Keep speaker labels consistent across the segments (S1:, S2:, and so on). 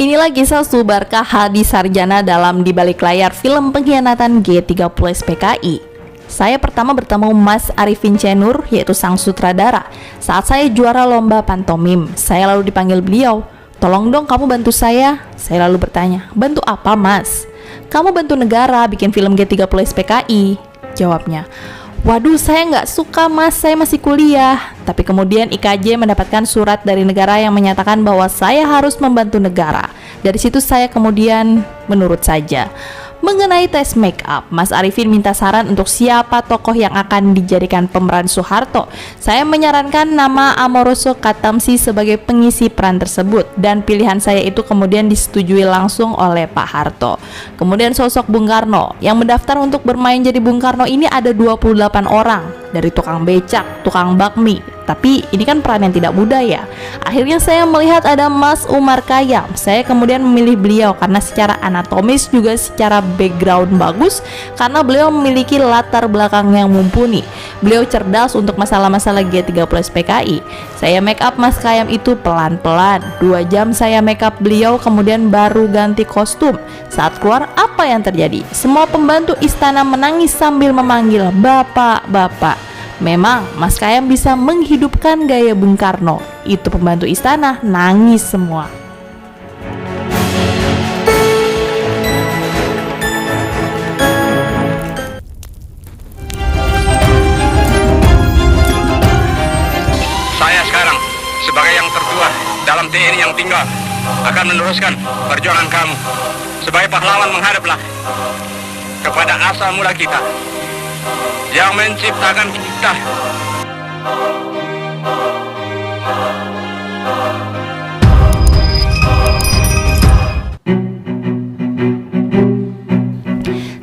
S1: Inilah kisah Subarkah Hadi Sarjana dalam Di Balik Layar film Pengkhianatan G30 SPKI. Saya pertama bertemu Mas Arifin C. Nur, yaitu sang sutradara, saat saya juara lomba pantomim. Saya lalu dipanggil beliau, "Tolong dong kamu bantu saya." Saya lalu bertanya, "Bantu apa, Mas?" "Kamu bantu negara bikin film G30 SPKI." Jawabnya, "Waduh, saya nggak suka, Mas, saya masih kuliah." Tapi kemudian IKJ mendapatkan surat dari negara yang menyatakan bahwa saya harus membantu negara. Dari situ saya kemudian menurut saja. Mengenai tes make up, Mas Arifin minta saran untuk siapa tokoh yang akan dijadikan pemeran Soeharto. Saya menyarankan nama Amoroso Katamsi sebagai pengisi peran tersebut, dan pilihan saya itu kemudian disetujui langsung oleh Pak Harto. Kemudian sosok Bung Karno, yang mendaftar untuk bermain jadi Bung Karno ini ada 28 orang, dari tukang becak, tukang bakmi. Tapi ini kan peran yang tidak mudah ya. Akhirnya saya melihat ada Mas Umar Khayyam. Saya kemudian memilih beliau karena secara anatomis juga secara background bagus, karena beliau memiliki latar belakang yang mumpuni. Beliau cerdas untuk masalah-masalah G30 SPKI. Saya make up Mas Khayyam itu pelan-pelan. 2 jam saya make up beliau, kemudian baru ganti kostum. Saat keluar, apa yang terjadi? Semua pembantu istana menangis sambil memanggil "Bapak, Bapak." Memang Mas Khayyam bisa menghidupkan gaya Bung Karno. Itu pembantu istana nangis semua.
S2: Saya sekarang sebagai yang tertua dalam TNI yang tinggal akan meneruskan perjuangan kamu. Sebagai pahlawan menghadaplah kepada asal mula kita yang menciptakan kita.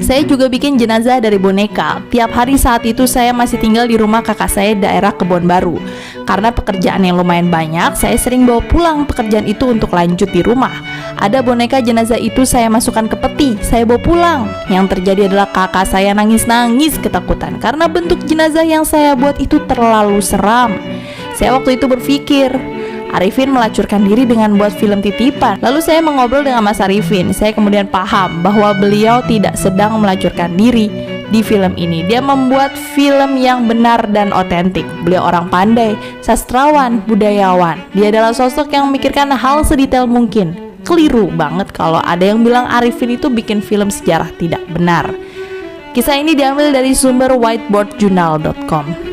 S1: Saya juga bikin jenazah dari boneka. Tiap hari saat itu saya masih tinggal di rumah kakak saya daerah Kebon Baru. Karena pekerjaan yang lumayan banyak, saya sering bawa pulang pekerjaan itu untuk lanjut di rumah. Ada boneka jenazah itu saya masukkan ke peti, saya bawa pulang. Yang terjadi adalah kakak saya nangis-nangis ketakutan karena bentuk jenazah yang saya buat itu terlalu seram. Saya waktu itu berpikir, Arifin melacurkan diri dengan buat film titipan. Lalu saya mengobrol dengan Mas Arifin. Saya kemudian paham bahwa beliau tidak sedang melacurkan diri di film ini. Dia membuat film yang benar dan otentik. Beliau orang pandai, sastrawan, budayawan. Dia adalah sosok yang memikirkan hal sedetail mungkin. Keliru banget kalau ada yang bilang Arifin itu bikin film sejarah tidak benar. Kisah ini diambil dari sumber whiteboardjournal.com.